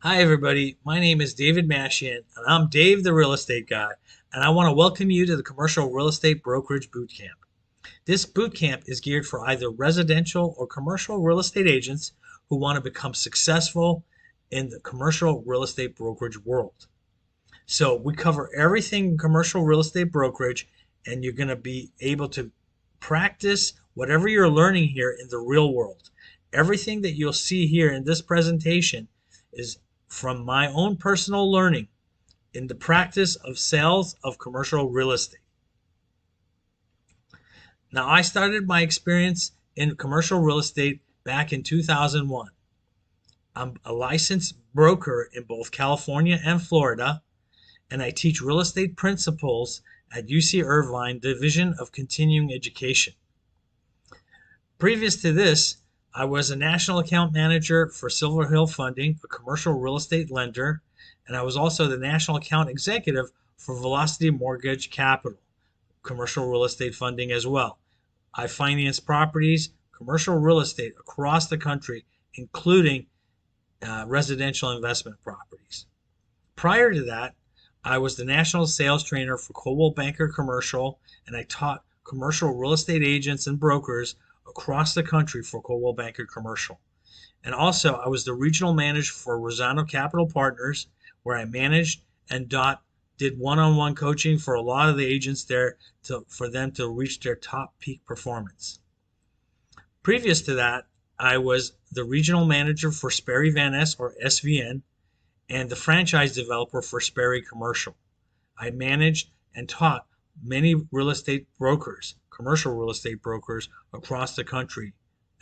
Hi, everybody. My name is David Mashian, and I'm Dave, the real estate guy, and I want to welcome you to the Commercial Real Estate Brokerage Bootcamp. This bootcamp is geared for either residential or commercial real estate agents who want to become successful in the commercial real estate brokerage world. So, we cover everything in commercial real estate brokerage, and you're going to be able to practice whatever you're learning here in the real world. Everything that you'll see here in this presentation is from my own personal learning in the practice of sales of commercial real estate. Now, I started my experience in commercial real estate back in 2001. I'm a licensed broker in both California and Florida, and I teach real estate principles at UC Irvine Division of Continuing Education. Previous to this, I was a national account manager for Silver Hill Funding, a commercial real estate lender, and I was also the national account executive for Velocity Mortgage Capital, commercial real estate funding as well. I finance properties, commercial real estate across the country, including residential investment properties. Prior to that, I was the national sales trainer for Coldwell Banker Commercial, and I taught commercial real estate agents and brokers across the country for Coldwell Banker Commercial. And also, I was the regional manager for Rosano Capital Partners, where I managed and did one-on-one coaching for a lot of the agents there for them to reach their top peak performance. Previous to that, I was the regional manager for Sperry Van Ness, or SVN, and the franchise developer for Sperry Commercial. I managed and taught many real estate brokers, commercial real estate brokers across the country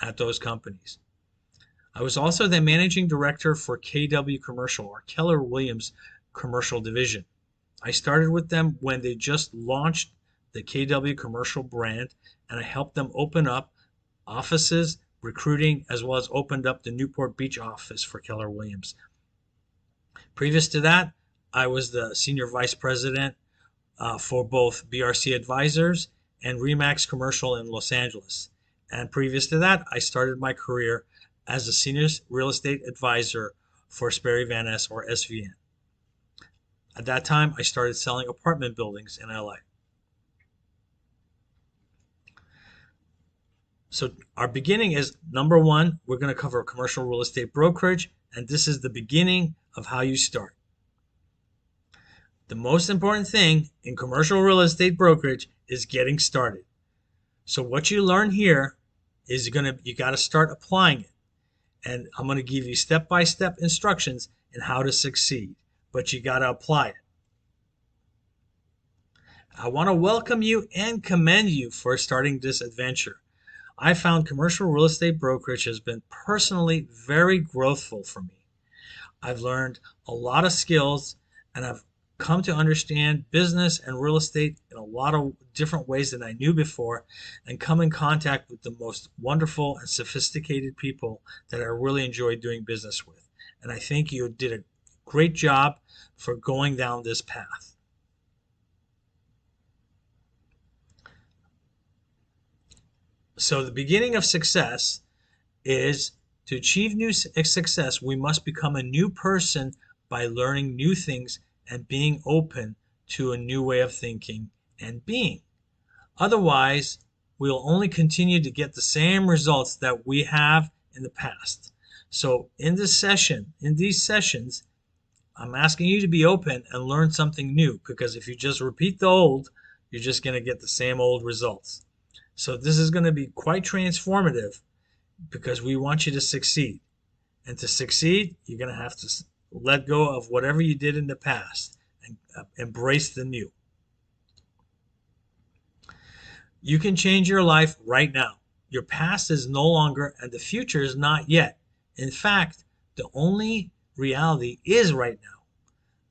at those companies. I was also the managing director for KW Commercial, or Keller Williams Commercial Division. I started with them when they just launched the KW Commercial brand, and I helped them open up offices, recruiting, as well as opened up the Newport Beach office for Keller Williams. Previous to that, I was the senior vice president for both BRC Advisors and Remax Commercial in Los Angeles. And previous to that, I started my career as a senior real estate advisor for Sperry Van Ness, or SVN. At that time, I started selling apartment buildings in LA. So our beginning is, number one, we're going to cover commercial real estate brokerage, and this is the beginning of how you start. The most important thing in commercial real estate brokerage is getting started. So what you learn here is you got to start applying it. And I'm going to give you step-by-step instructions in how to succeed, but you got to apply it. I want to welcome you and commend you for starting this adventure. I found commercial real estate brokerage has been personally very growthful for me. I've learned a lot of skills, and I've come to understand business and real estate in a lot of different ways than I knew before, and come in contact with the most wonderful and sophisticated people that I really enjoy doing business with. And I think you did a great job for going down this path. So the beginning of success is to achieve new success, we must become a new person by learning new things and being open to a new way of thinking and being. Otherwise, we'll only continue to get the same results that we have in the past. So in these sessions, I'm asking you to be open and learn something new, because if you just repeat the old, you're just going to get the same old results. So this is going to be quite transformative, because we want you to succeed. And to succeed, you're going to have to let go of whatever you did in the past and embrace the new. You can change your life right now. Your past is no longer, and the future is not yet. In fact, the only reality is right now.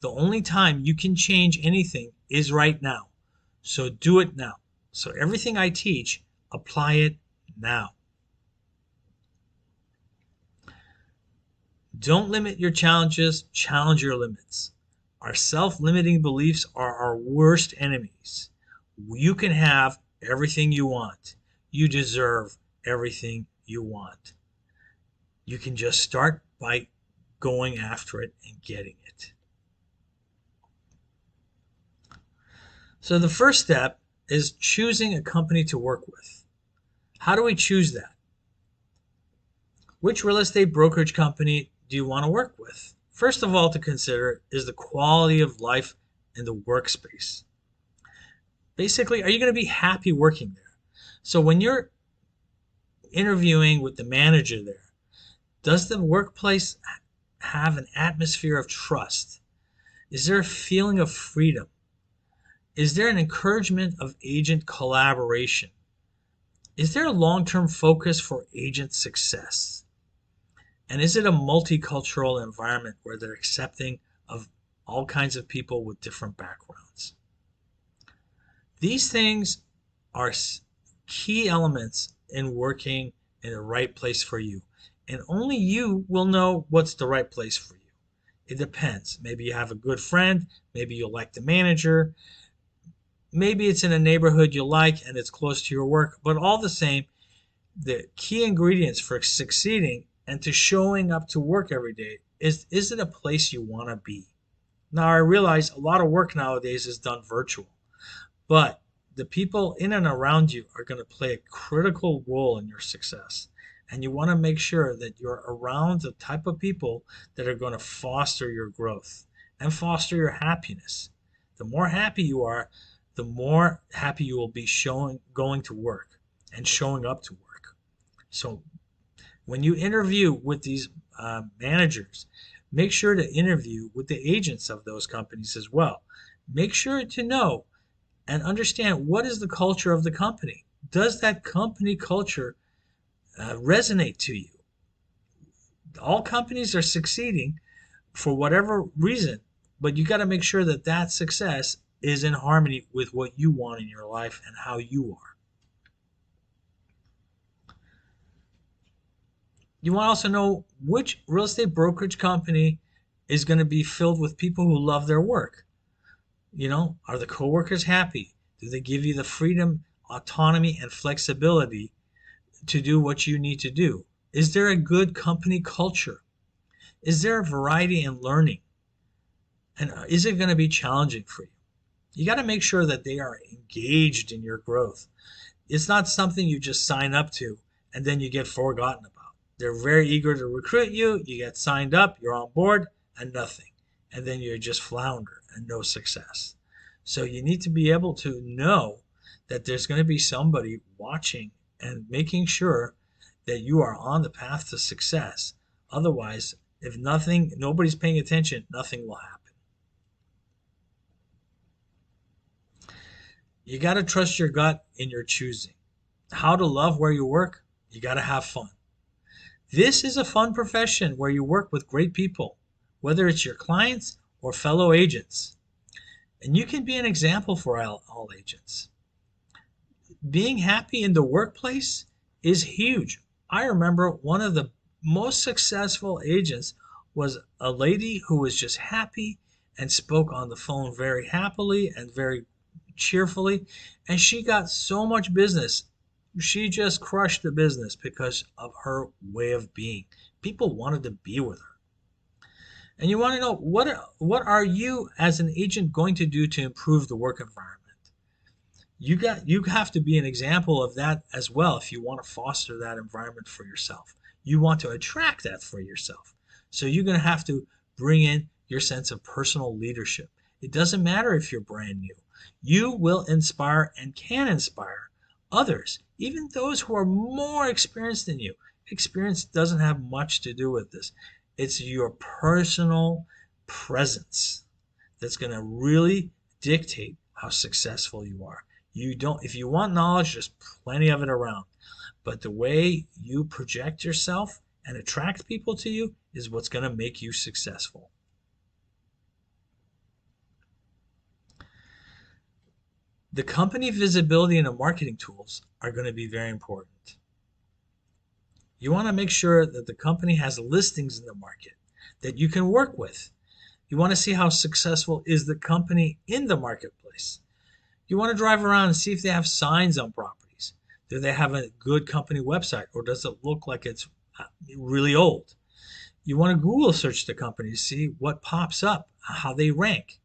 The only time you can change anything is right now. So do it now. So everything I teach, apply it now. Don't limit your challenges, challenge your limits. Our self-limiting beliefs are our worst enemies. You can have everything you want. You deserve everything you want. You can just start by going after it and getting it. So the first step is choosing a company to work with. How do we choose that? Which real estate brokerage company do you want to work with? First of all, to consider is the quality of life in the workspace. Basically, are you going to be happy working there? So when you're interviewing with the manager there, does the workplace have an atmosphere of trust? Is there a feeling of freedom? Is there an encouragement of agent collaboration? Is there a long-term focus for agent success? And is it a multicultural environment where they're accepting of all kinds of people with different backgrounds? These things are key elements in working in the right place for you. And only you will know what's the right place for you. It depends. Maybe you have a good friend. Maybe you like the manager. Maybe it's in a neighborhood you like and it's close to your work. But all the same, the key ingredients for succeeding and to showing up to work every day is it a place you want to be? Now, I realize a lot of work nowadays is done virtual, but the people in and around you are going to play a critical role in your success. And you want to make sure that you're around the type of people that are going to foster your growth and foster your happiness. The more happy you are, the more happy you will be going to work and showing up to work. So when you interview with these managers, make sure to interview with the agents of those companies as well. Make sure to know and understand what is the culture of the company. Does that company culture resonate to you? All companies are succeeding for whatever reason, but you got to make sure that that success is in harmony with what you want in your life and how you are. You want to also know which real estate brokerage company is going to be filled with people who love their work. Are the coworkers happy? Do they give you the freedom, autonomy, and flexibility to do what you need to do? Is there a good company culture? Is there a variety in learning? And is it going to be challenging for you? You got to make sure that they are engaged in your growth. It's not something you just sign up to and then you get forgotten about. They're very eager to recruit you. You get signed up, you're on board, and nothing. And then you just flounder and no success. So you need to be able to know that there's going to be somebody watching and making sure that you are on the path to success. Otherwise, if nobody's paying attention, nothing will happen. You got to trust your gut in your choosing. How to love where you work? You got to have fun. This is a fun profession where you work with great people, whether it's your clients or fellow agents. And you can be an example for all agents. Being happy in the workplace is huge. I remember one of the most successful agents was a lady who was just happy and spoke on the phone very happily and very cheerfully, and she got so much business. She just crushed the business because of her way of being. People wanted to be with her. And you want to know what are you as an agent going to do to improve the work environment? You have to be an example of that as well if you want to foster that environment for yourself. You want to attract that for yourself. So you're going to have to bring in your sense of personal leadership. It doesn't matter if you're brand new. You will inspire and can inspire others, even those who are more experienced than you. Experience doesn't have much to do with this. It's your personal presence that's going to really dictate how successful you are. If you want knowledge, there's plenty of it around. But the way you project yourself and attract people to you is what's going to make you successful. The company visibility and the marketing tools are going to be very important. You want to make sure that the company has listings in the market that you can work with. You want to see how successful is the company in the marketplace. You want to drive around and see if they have signs on properties. Do they have a good company website, or does it look like it's really old? You want to Google search the company to see what pops up, how they rank.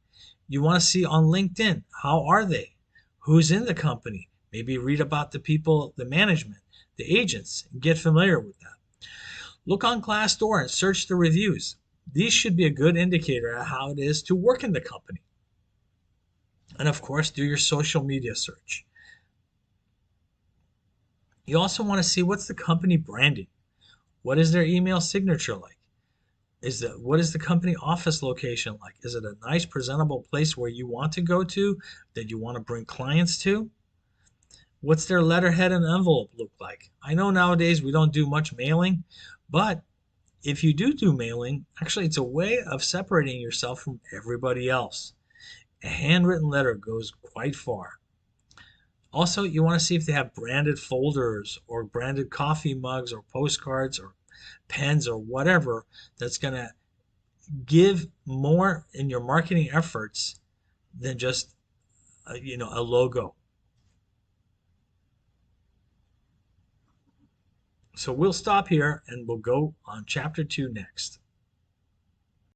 You want to see on LinkedIn, how are they? Who's in the company? Maybe read about the people, the management, the agents, and get familiar with that. Look on Glassdoor and search the reviews. These should be a good indicator of how it is to work in the company. And of course, do your social media search. You also want to see what's the company branding. What is their email signature like? What is the company office location like? Is it a nice, presentable place where you want to go to, that you want to bring clients to? What's their letterhead and envelope look like? I know nowadays we don't do much mailing, but if you do mailing, actually it's a way of separating yourself from everybody else. A handwritten letter goes quite far. Also, you want to see if they have branded folders or branded coffee mugs or postcards or pens or whatever that's going to give more in your marketing efforts than just a logo. So we'll stop here and we'll go on chapter 2 next.